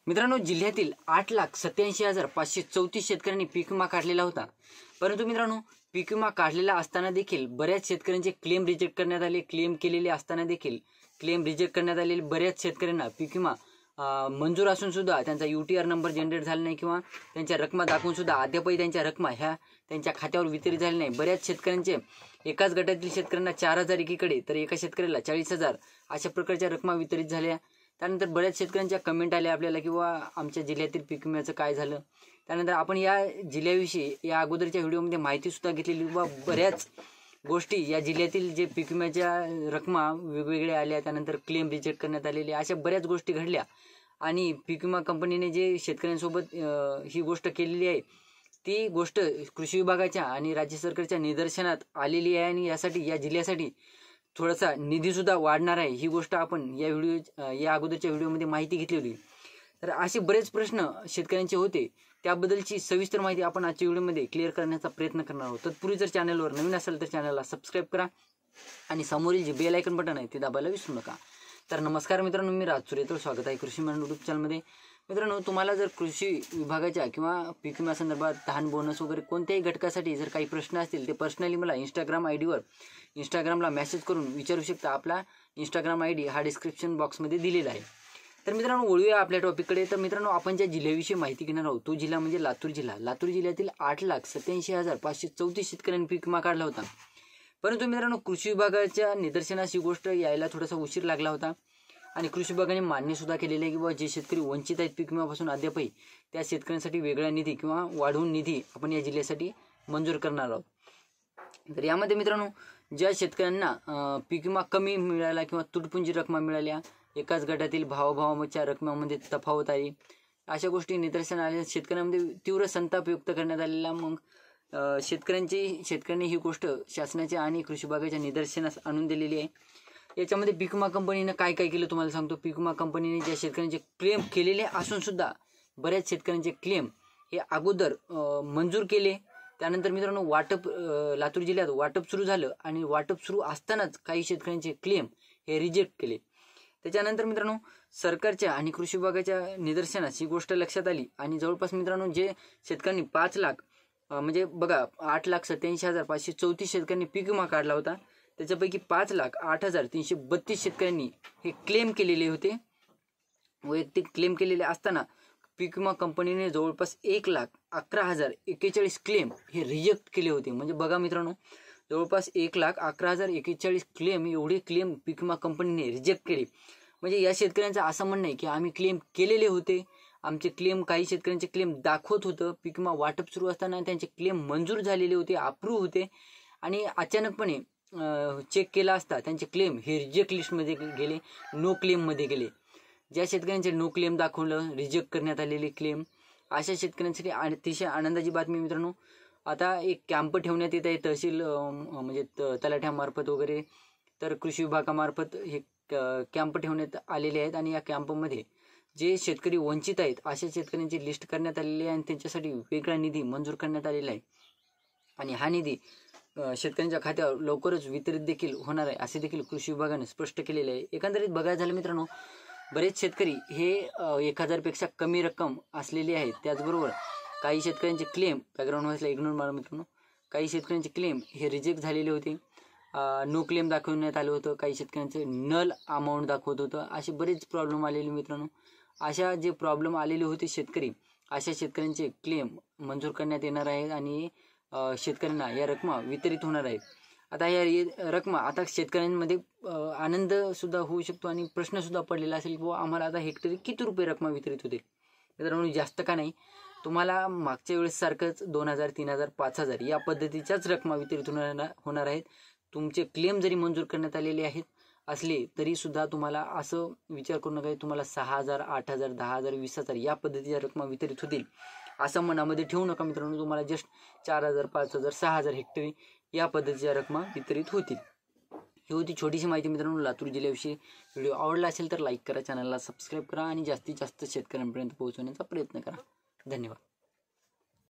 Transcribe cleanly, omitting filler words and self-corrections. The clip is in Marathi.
मित्रांनो, जिल्ह्यातील 8,87,534 शेतकऱ्यांनी पीक विमा काढलेला होता। परंतु मित्रांनो, पीक विमा काढलेला असताना देखील बऱ्याच शेतकऱ्यांचे क्लेम रिजेक्ट करण्यात आले। क्लेम केलेले असताना देखील क्लेम रिजेक्ट करण्यात आलेले बऱ्याच शेतकऱ्यांना पीक विमा मंजूर असून सुद्धा त्यांचा UTR नंबर जनरेट झाला नाही किंवा त्यांच्या रकमा दाखवून सुद्धा अद्यापही त्यांच्या रकमा ह्या त्यांच्या खात्यावर वितरित झाल्या नाही। बऱ्याच शेतकऱ्यांचे एकाच गटातील शेतकऱ्यांना 4,000 एकीकडे तर एका शेतकऱ्याला 40,000 अशा प्रकारच्या रकमा वितरित झाल्या। त्यानंतर बऱ्याच शेतकऱ्यांच्या कमेंट आल्या आपल्याला किंवा आमच्या जिल्ह्यातील पीक विम्याचं काय झालं। त्यानंतर आपण या जिल्ह्याविषयी या अगोदरच्या व्हिडिओमध्ये माहिती सुद्धा घेतलेली व बऱ्याच गोष्टी या जिल्ह्यातील जे पीक विम्याच्या रकमा वेगवेगळ्या आल्या, त्यानंतर क्लेम रिजेक्ट करण्यात आलेले, अशा बऱ्याच गोष्टी घडल्या। आणि पीक विमा कंपनीने जे शेतकऱ्यांसोबत ही गोष्ट केलेली आहे ती गोष्ट कृषी विभागाच्या आणि राज्य सरकारच्या निदर्शनात आलेली आहे आणि यासाठी या जिल्ह्यासाठी थोडासा निधी सुद्धा वाढणार आहे। ही गोष्ट आपण या अगोदरच्या व्हिडिओमध्ये माहिती घेतली होती। तर असे बरेच प्रश्न शेतकऱ्यांचे होते, त्याबद्दलची सविस्तर माहिती आपण आजच्या व्हिडिओमध्ये क्लिअर करण्याचा प्रयत्न करणार आहोत। तत्पूर्वी जर चॅनलवर नवीन असेल तर चॅनलला सबस्क्राईब करा आणि समोरील जे बेल आयकॉन बटन आहे ते दाबायला विसरू नका। तर नमस्कार मित्रांनो, मी राज सुरेतर स्वागत आहे कृषी विमान यूट्यूब चॅनलमध्ये। मित्रांनो, तुम्हाला जर कृषी विभागाच्या किंवा पीक विमा संदर्भात तहान बोनस वगैरे कोणत्याही घटकासाठी जर काही प्रश्न असतील ते पर्सनली मला इंस्टाग्रामला मेसेज करून विचारू शकता। आपला इंस्टाग्राम ID हा डिस्क्रिप्शन बॉक्समध्ये दिलेला आहे। तर मित्रांनो, वळूया आपल्या टॉपिककडे। तर मित्रांनो, आपण ज्या जिल्ह्याविषयी माहिती घेणार आहोत तो जिल्हा म्हणजे लातूर जिल्हा। लातूर जिल्ह्यातील 8,87,534 शेतकऱ्यांनी पीक विमा काढला होता। परंतु मित्रांनो, कृषी विभागाच्या निदर्शनास ही गोष्ट यायला थोडासा उशीर लागला होता आणि कृषी विभागाने मान्य सुद्धा केलेले आहे की बाबा जे शेतकरी वंचित आहेत पीक विम्यापासून अद्यापही त्या शेतकऱ्यांसाठी वेगळा निधी किंवा वाढवून निधी आपण या जिल्ह्यासाठी मंजूर करणार आहोत। तर यामध्ये मित्रांनो, ज्या शेतकऱ्यांना पीक विमा कमी मिळाला किंवा तुटपुंजी रकमा मिळाल्या, एकाच गटातील भावाभावाच्या रकमामध्ये तफावत आली, अशा गोष्टी निदर्शन आल्या, शेतकऱ्यांमध्ये तीव्र संताप व्यक्त करण्यात आलेला। मग शेतकऱ्यांनी ही गोष्ट शासनाच्या आणि कृषी विभागाच्या निदर्शनास आणून दिलेली आहे। याच्यामध्ये पीक विमा कंपनीनं काय काय केलं तुम्हाला सांगतो। पीक विमा कंपनीने ज्या शेतकऱ्यांचे क्लेम केलेले असून सुद्धा बऱ्याच शेतकऱ्यांचे क्लेम हे अगोदर मंजूर केले। त्यानंतर मित्रांनो, लातूर जिल्ह्यात वाटप सुरू झालं आणि वाटप सुरू असतानाच काही शेतकऱ्यांचे क्लेम हे रिजेक्ट केले। त्याच्यानंतर मित्रांनो, सरकारच्या आणि कृषी विभागाच्या निदर्शनास ही गोष्ट लक्षात आली आणि जवळपास मित्रांनो, जे शेतकऱ्यांनी 5 लाख म्हणजे बघा 8,87,534 शेतकऱ्यांनी पीक विमा काढला होता, त्याच्यापैकी 5,08,332 शेतकऱ्यांनी हे क्लेम केलेले होते। वैयक्तिक क्लेम केलेले असताना पीक विमा कंपनीने जवळपास 1,11,041 क्लेम हे रिजेक्ट केले होते। म्हणजे बघा मित्रांनो, जवळपास 1,11,041 क्लेम एवढे क्लेम पीक विमा कंपनीने रिजेक्ट केले। म्हणजे या शेतकऱ्यांचं असं म्हणणं आहे की आम्ही क्लेम केलेले होते, आमचे क्लेम काही शेतकऱ्यांचे क्लेम दाखवत होतं, पीक विमा वाटप सुरू असताना त्यांचे क्लेम मंजूर झालेले होते, अप्रूव्ह होते आणि अचानकपणे चेक केला असता त्यांचे क्लेम हे रिजेक्ट लिस्टमध्ये गेले, नो क्लेममध्ये गेले। ज्या शेतकऱ्यांचे नो क्लेम दाखवलं, रिजेक्ट करण्यात आलेले क्लेम, अशा शेतकऱ्यांसाठी अतिशय आनंदाची बातमी मित्रांनो, आता एक कॅम्प ठेवण्यात येत आहे तहसील म्हणजे तलाठ्यामार्फत वगैरे, तर कृषी विभागामार्फत हे कॅम्प ठेवण्यात आलेले आहेत आणि या कॅम्पमध्ये जे शेतकरी वंचित आहेत अशा शेतकऱ्यांची लिस्ट करण्यात आलेली आहे आणि त्यांच्यासाठी वेगळा निधी मंजूर करण्यात आलेला आहे आणि हा निधी शेतकऱ्यांच्या खात्यावर लवकरच वितरित देखील होणार आहे असे देखील कृषी विभागाने स्पष्ट केलेले आहे। एकंदरीत बघायला झालं मित्रांनो, बरेच शेतकरी हे 1,000 पेक्षा कमी रक्कम असलेली आहेत। त्याचबरोबर काही शेतकऱ्यांचे क्लेम बॅकग्राऊंड व्हायला इग्नोर मारा मित्रांनो, काही शेतकऱ्यांचे क्लेम हे रिजेक्ट झालेले होते, नो क्लेम दाखवण्यात आलं होतं, काही शेतकऱ्यांचे नल अमाऊंट दाखवत होतं, असे बरेच प्रॉब्लेम आलेले मित्रांनो। अशा जे प्रॉब्लेम आलेले होते अशा शेतकऱ्यांचे क्लेम मंजूर करण्यात येणार आहेत आणि शेतकऱ्यांना या रकमा वितरित होणार आहेत। आता या रकमा आता शेतकऱ्यांमध्ये आनंद सुद्धा होऊ शकतो आणि प्रश्न सुद्धा पडलेला असेल की आम्हाला आता हेक्टरी किती रुपये रकमा वितरित होते। मित्रांनो, जास्त का नाही, तुम्हाला मागच्या वेळेस सारखंच 2,000, 3,000, 5,000 या पद्धतीच्याच रकमा वितरित होणार आहेत। तुमचे क्लेम जरी मंजूर करण्यात आलेले आहेत असले तरी सुद्धा तुम्हाला असं विचार करू नका तुम्हाला 6,000, 8,000, 10,000, 20,000 या पद्धतीच्या रकमा वितरित होतील असं मनामध्ये ठेवू नका मित्रांनो। तुम्हाला जस्ट 4,000, 5,000, 6,000 हेक्टरी या पद्धतीच्या रकमा वितरित होतील। ही होती छोटीशी माहिती मित्रांनो लातूर जिल्ह्याविषयी। व्हिडिओ आवडला असेल तर लाईक करा, चॅनलला सबस्क्राईब करा आणि जास्तीत जास्त शेतकऱ्यांपर्यंत पोहोचवण्याचा प्रयत्न करा। धन्यवाद।